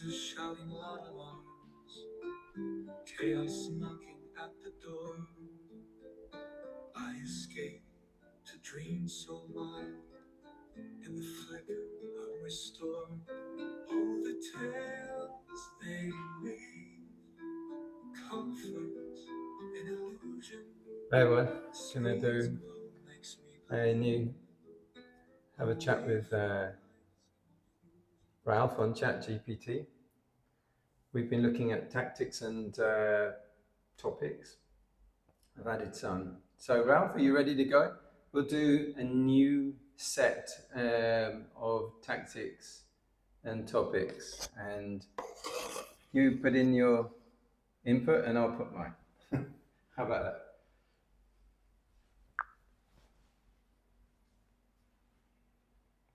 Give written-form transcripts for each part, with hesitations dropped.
Losers shouting loud alarms, chaos knocking at the door. I escape to dreams so mild in the flicker of restore. All the tales they weave, comfort and illusion. Hey everyone, gonna do a new have a chat with Ralph on ChatGPT. We've been looking at tactics and topics. I've added some. So Ralph, are you ready to go? We'll do a new set of tactics and topics, and you put in your input and I'll put mine. How about that?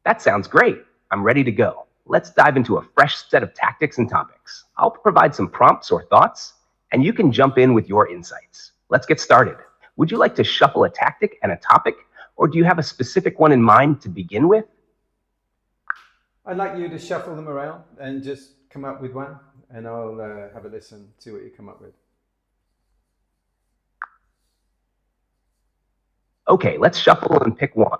That sounds great. I'm ready to go. Let's dive into a fresh set of tactics and topics. I'll provide some prompts or thoughts, and you can jump in with your insights. Let's get started. Would you like to shuffle a tactic and a topic, or do you have a specific one in mind to begin with? I'd like you to shuffle them around and just come up with one, and I'll have a listen, see what you come up with. Okay, let's shuffle and pick one.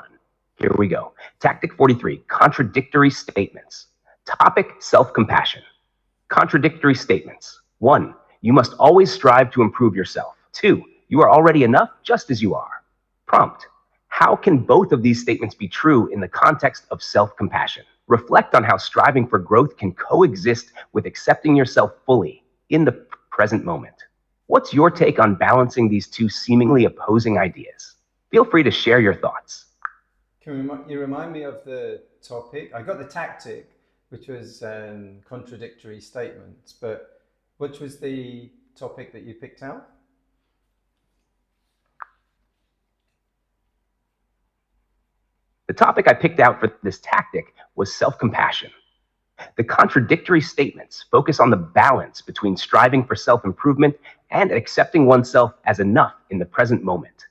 Here we go. Tactic 43, contradictory statements. Topic, self-compassion. Contradictory statements. 1, you must always strive to improve yourself. 2, you are already enough just as you are. Prompt, how can both of these statements be true in the context of self-compassion? Reflect on how striving for growth can coexist with accepting yourself fully in the present moment. What's your take on balancing these two seemingly opposing ideas? Feel free to share your thoughts. Can you remind me of the topic? I got the tactic, which was contradictory statements, but which was the topic that you picked out? The topic I picked out for this tactic was self-compassion. The contradictory statements focus on the balance between striving for self-improvement and accepting oneself as enough in the present moment.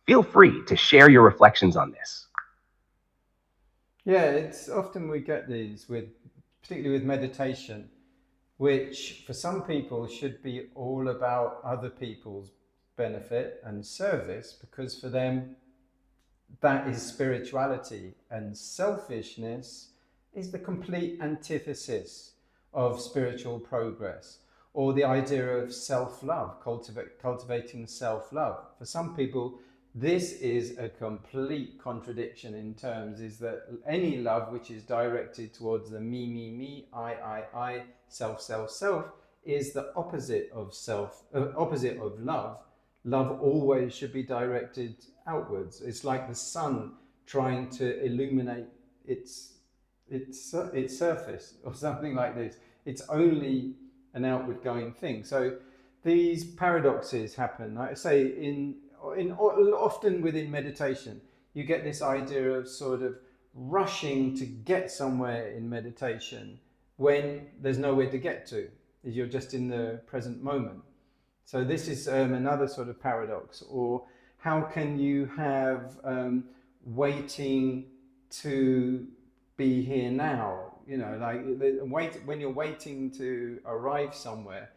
Feel free to share your reflections on this. Yeah, it's often we get these particularly with meditation, which for some people should be all about other people's benefit and service, because for them that is spirituality, and selfishness is the complete antithesis of spiritual progress, or the idea of self-love, cultivating self-love. For some people, this is a complete contradiction in terms, is that any love which is directed towards the me, I, self, is the opposite of opposite of love. Love always should be directed outwards. It's like the sun trying to illuminate its surface, or something like this. It's only an outward going thing. So these paradoxes happen. Like I say, often within meditation, you get this idea of sort of rushing to get somewhere in meditation when there's nowhere to get to. You're just in the present moment. So this is another sort of paradox. Or how can you have waiting to be here now? You know, like when you're waiting to arrive somewhere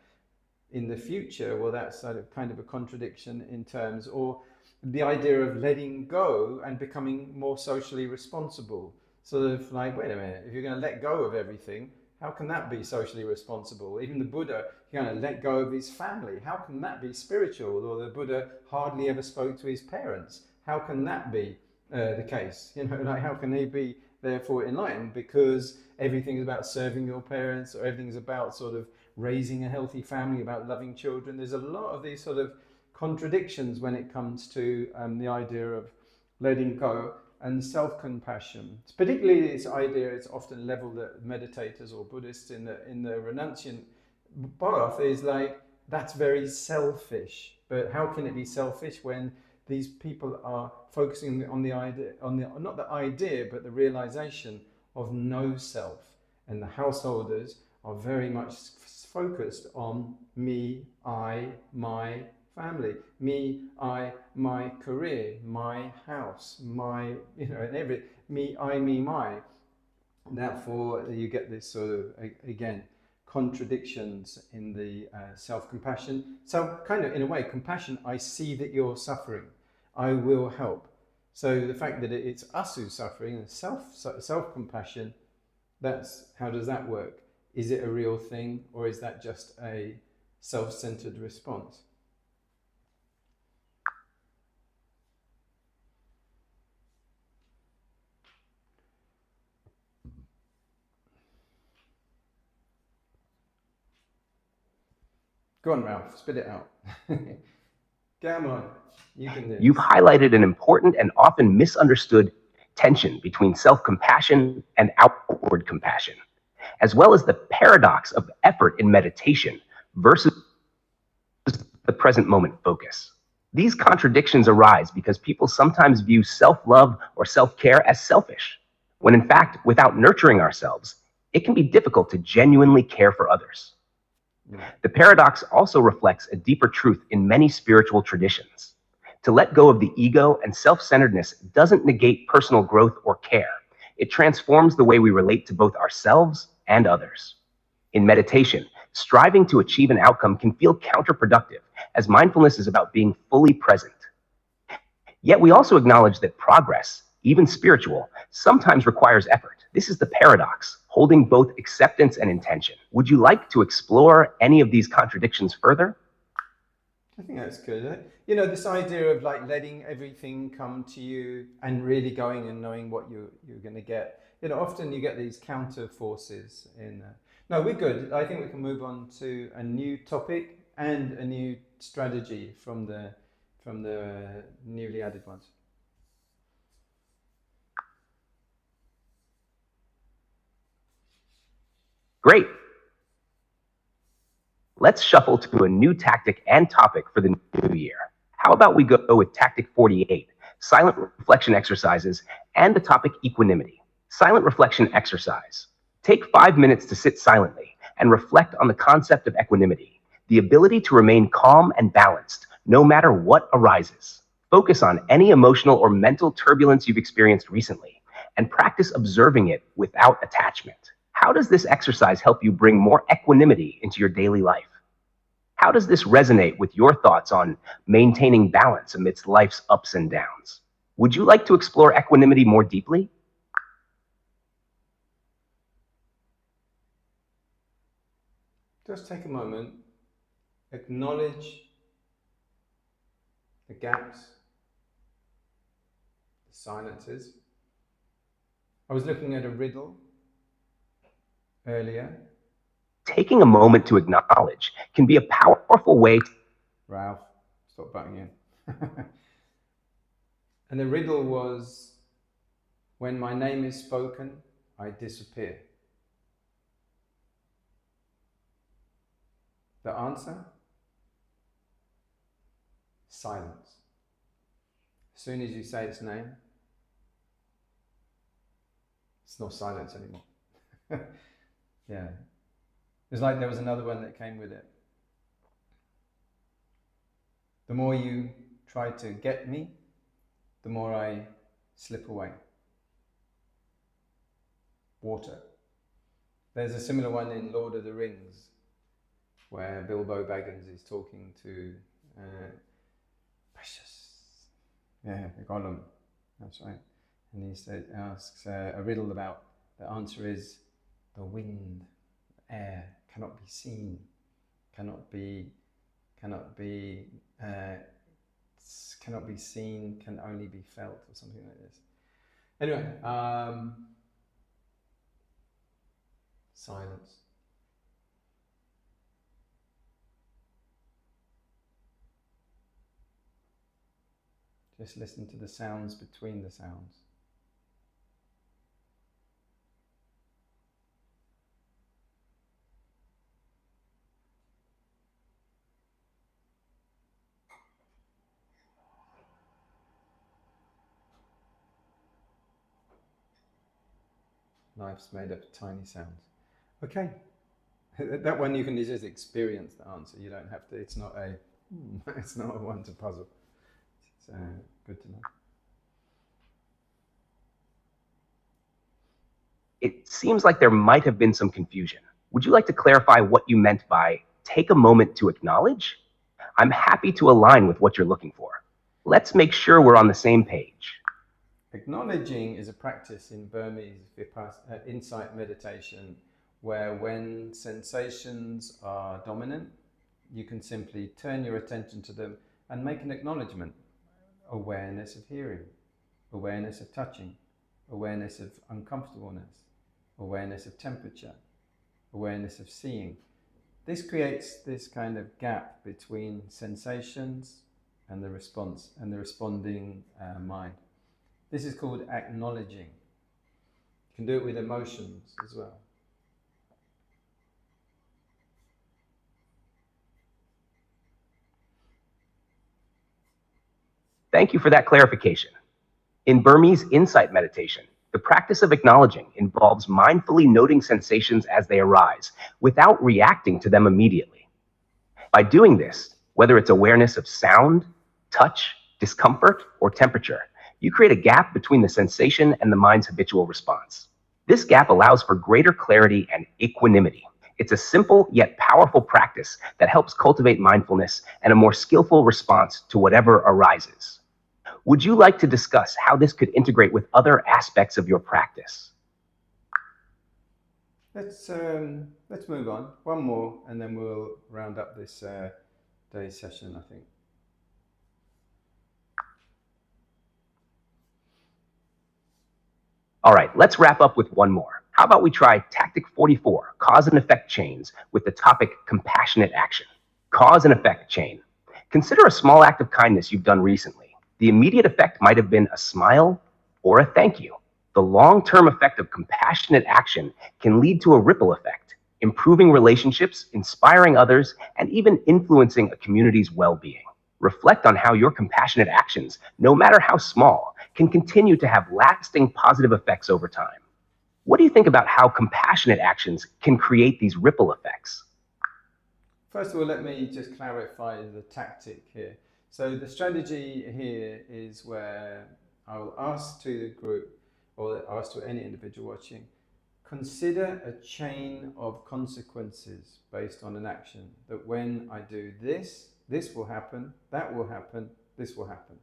in the future, well, that's sort of kind of a contradiction in terms. Or the idea of letting go and becoming more socially responsible. Sort of like, wait a minute, if you're going to let go of everything, how can that be socially responsible? Even the Buddha, he's going to let go of his family. How can that be spiritual? Or the Buddha hardly ever spoke to his parents. How can that be the case? You know, like how can he be therefore enlightened? Because everything is about serving your parents, or everything is about sort of raising a healthy family, about loving children. There's a lot of these sort of contradictions when it comes to the idea of letting go and self-compassion. It's particularly this idea, it's often leveled at meditators or Buddhists in the renunciant path, is like, that's very selfish. But how can it be selfish when these people are focusing on the idea, not the idea, but the realization of no self? And the householders are very much focused on me, I, my family, me, I, my career, my house, my, you know, and every me, I, me, my. Therefore, you get this sort of, again, contradictions in the self-compassion. So kind of in a way, compassion, I see that you're suffering, I will help. So the fact that it's us who's suffering, and self-compassion, that's, how does that work? Is it a real thing, or is that just a self-centered response? Go on, Ralph, spit it out. Come on, you can do You've this. highlighted an important and often misunderstood tension between self-compassion and outward compassion, as well as the paradox of effort in meditation versus the present moment focus. These contradictions arise because people sometimes view self-love or self-care as selfish, when in fact, without nurturing ourselves, it can be difficult to genuinely care for others. The paradox also reflects a deeper truth in many spiritual traditions. To let go of the ego and self-centeredness doesn't negate personal growth or care. It transforms the way we relate to both ourselves and others. In meditation, striving to achieve an outcome can feel counterproductive, as mindfulness is about being fully present. Yet we also acknowledge that progress, even spiritual, sometimes requires effort. This is the paradox, holding both acceptance and intention. Would you like to explore any of these contradictions further? I think that's good. You know, this idea of like letting everything come to you and really going and knowing what you're going to get. You know, often you get these counter forces in. No, we're good. I think we can move on to a new topic and a new strategy from the newly added ones. Great. Let's shuffle to a new tactic and topic for the new year. How about we go with tactic 48, silent reflection exercises, and the topic equanimity. Silent reflection exercise. Take 5 minutes to sit silently and reflect on the concept of equanimity, the ability to remain calm and balanced no matter what arises. Focus on any emotional or mental turbulence you've experienced recently and practice observing it without attachment. How does this exercise help you bring more equanimity into your daily life? How does this resonate with your thoughts on maintaining balance amidst life's ups and downs? Would you like to explore equanimity more deeply? Just take a moment, acknowledge the gaps, the silences. I was looking at a riddle earlier. Taking a moment to acknowledge can be a powerful way to... Ralph, stop butting in. And the riddle was, when my name is spoken, I disappear. The answer? Silence. As soon as you say its name, it's not silence anymore. Yeah. It's like there was another one that came with it. The more you try to get me, the more I slip away. Water. There's a similar one in Lord of the Rings, where Bilbo Baggins is talking to Precious. Yeah, Gollum. That's right. And he asks a riddle about, the answer is the wind, air, cannot be seen, cannot be seen, can only be felt, or something like this. Anyway, silence. Just listen to the sounds between the sounds. Life's made up of tiny sounds. Okay, that one you can just experience the answer. You don't have to. It's not a. It's not a one to puzzle. It's good to know. It seems like there might have been some confusion. Would you like to clarify what you meant by take a moment to acknowledge? I'm happy to align with what you're looking for. Let's make sure we're on the same page. Acknowledging is a practice in Burmese insight meditation where when sensations are dominant, you can simply turn your attention to them and make an acknowledgement. Awareness of hearing, awareness of touching, awareness of uncomfortableness, awareness of temperature, awareness of seeing. This creates this kind of gap between sensations and the response and the responding mind. This is called acknowledging. You can do it with emotions as well. Thank you for that clarification. In Burmese insight meditation, the practice of acknowledging involves mindfully noting sensations as they arise without reacting to them immediately. By doing this, whether it's awareness of sound, touch, discomfort, or temperature, you create a gap between the sensation and the mind's habitual response. This gap allows for greater clarity and equanimity. It's a simple yet powerful practice that helps cultivate mindfulness and a more skillful response to whatever arises. Would you like to discuss how this could integrate with other aspects of your practice? Let's move on. One more, and then we'll round up this day's session, I think. All right, let's wrap up with one more. How about we try Tactic 44, Cause and Effect Chains, with the topic Compassionate Action. Cause and Effect Chain. Consider a small act of kindness you've done recently. The immediate effect might have been a smile or a thank you. The long-term effect of compassionate action can lead to a ripple effect, improving relationships, inspiring others, and even influencing a community's well-being. Reflect on how your compassionate actions, no matter how small, can continue to have lasting positive effects over time. What do you think about how compassionate actions can create these ripple effects? First of all, let me just clarify the tactic here. So the strategy here is where I will ask to the group, or ask to any individual watching, consider a chain of consequences based on an action. That when I do this, this will happen, that will happen, this will happen,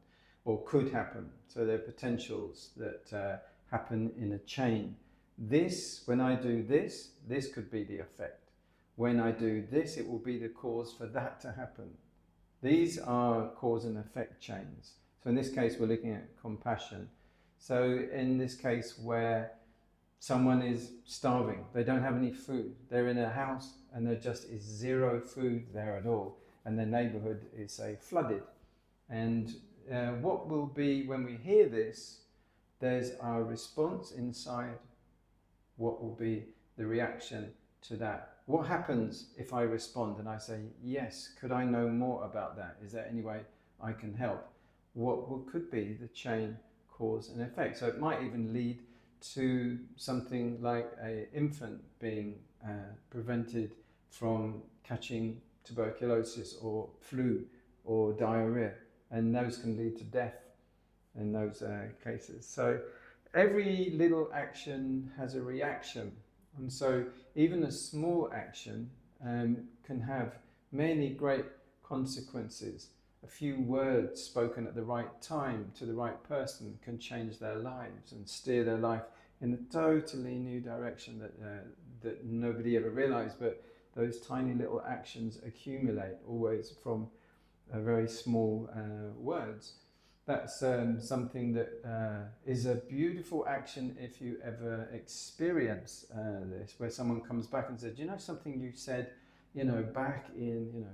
or could happen. So there are potentials that happen in a chain. This, when I do this, this could be the effect. When I do this, it will be the cause for that to happen. These are cause and effect chains. So in this case, we're looking at compassion. So in this case where someone is starving, they don't have any food, they're in a house and there just is zero food there at all, and their neighborhood is, say, flooded. And what will be, when we hear this, there's our response inside. What will be the reaction to that? What happens if I respond and I say, yes, could I know more about that? Is there any way I can help? What could be the chain, cause and effect? So it might even lead to something like an infant being prevented from catching tuberculosis or flu or diarrhea, and those can lead to death in those cases. So every little action has a reaction. And so even a small action can have many great consequences. A few words spoken at the right time to the right person can change their lives and steer their life in a totally new direction that nobody ever realized. But those tiny little actions accumulate always from very small words. That's something that is a beautiful action if you ever experience this, where someone comes back and says, you know, something you said, back in,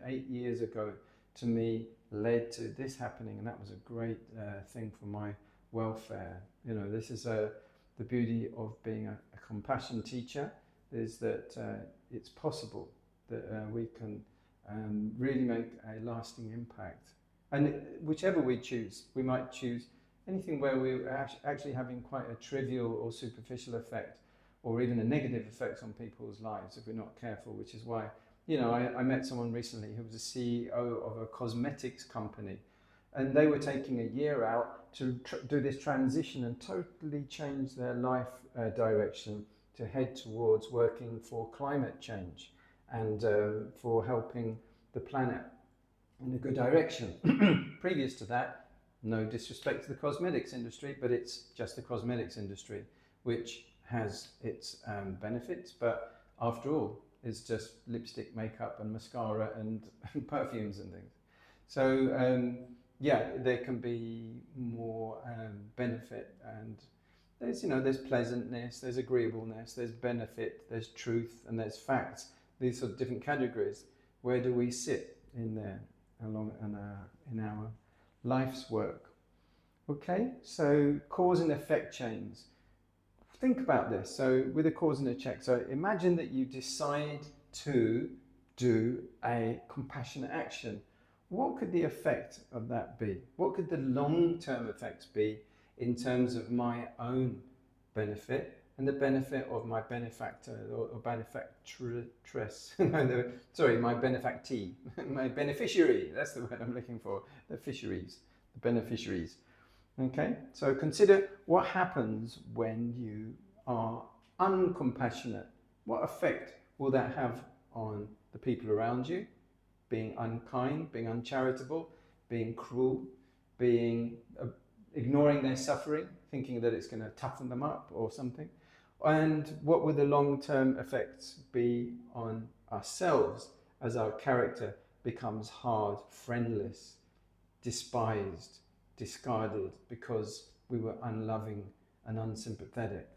8 years ago to me led to this happening, and that was a great thing for my welfare. This is the beauty of being a compassion teacher, is that it's possible that we can really make a lasting impact. And whichever we choose, we might choose anything where we're actually having quite a trivial or superficial effect, or even a negative effect on people's lives if we're not careful, which is why, I met someone recently who was a CEO of a cosmetics company, and they were taking a year out to do this transition and totally change their life direction to head towards working for climate change and for helping the planet in a good direction. Previous to that, no disrespect to the cosmetics industry, but it's just the cosmetics industry, which has its benefits, but after all, it's just lipstick, makeup, and mascara and perfumes and things. So yeah, there can be more benefit, and there's pleasantness, there's agreeableness, there's benefit, there's truth, and there's facts. These sort of different categories. Where do we sit in there along in our life's work? Okay, so cause and effect chains. Think about this. So with a cause and a check. So imagine that you decide to do a compassionate action. What could the effect of that be? What could the long-term effects be in terms of my own benefit and the benefit of my benefactor or benefactress? Sorry, my benefactee, my beneficiary. That's the word I'm looking for. The beneficiaries. Okay, so consider what happens when you are uncompassionate. What effect will that have on the people around you? Being unkind, being uncharitable, being cruel, being ignoring their suffering, thinking that it's going to toughen them up or something. And what will the long-term effects be on ourselves as our character becomes hard, friendless, despised, discarded because we were unloving and unsympathetic?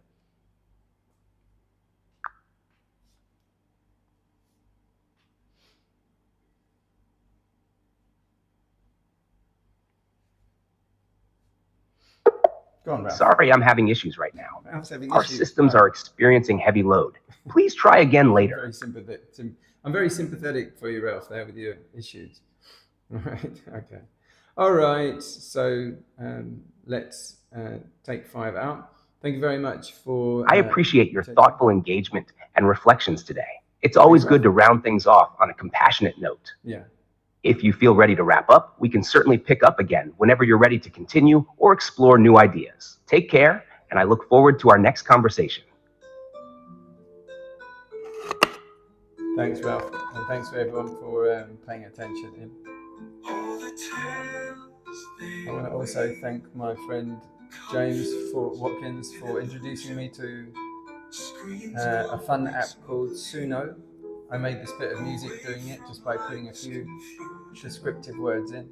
Go on, Ralph. Sorry, I'm having issues right now. Our systems are experiencing heavy load. Please try again later. I'm very sympathetic for you, Ralph, there with your issues. Right, okay. All right, so let's take 5 out. Thank you very much for... I appreciate your thoughtful engagement and reflections today. It's always good to round things off on a compassionate note. Yeah. If you feel ready to wrap up, we can certainly pick up again whenever you're ready to continue or explore new ideas. Take care, and I look forward to our next conversation. Thanks, Ralph, and thanks for everyone for paying attention. I want to also thank my friend James Watkins for introducing me to a fun app called Suno. I made this bit of music doing it just by putting a few descriptive words in.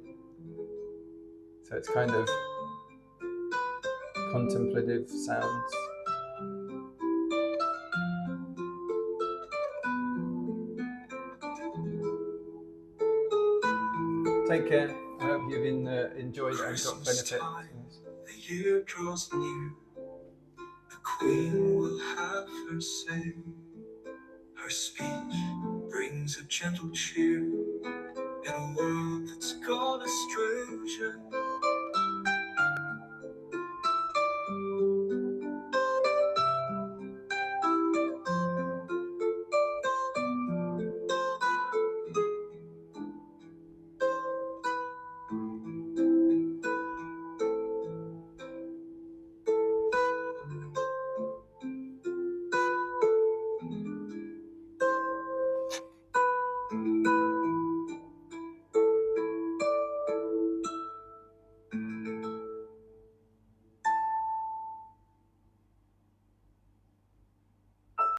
So it's kind of contemplative sounds. Take care. I hope you've enjoyed and got benefit. The year draws near. The Queen will have her say. Her speech brings a gentle cheer.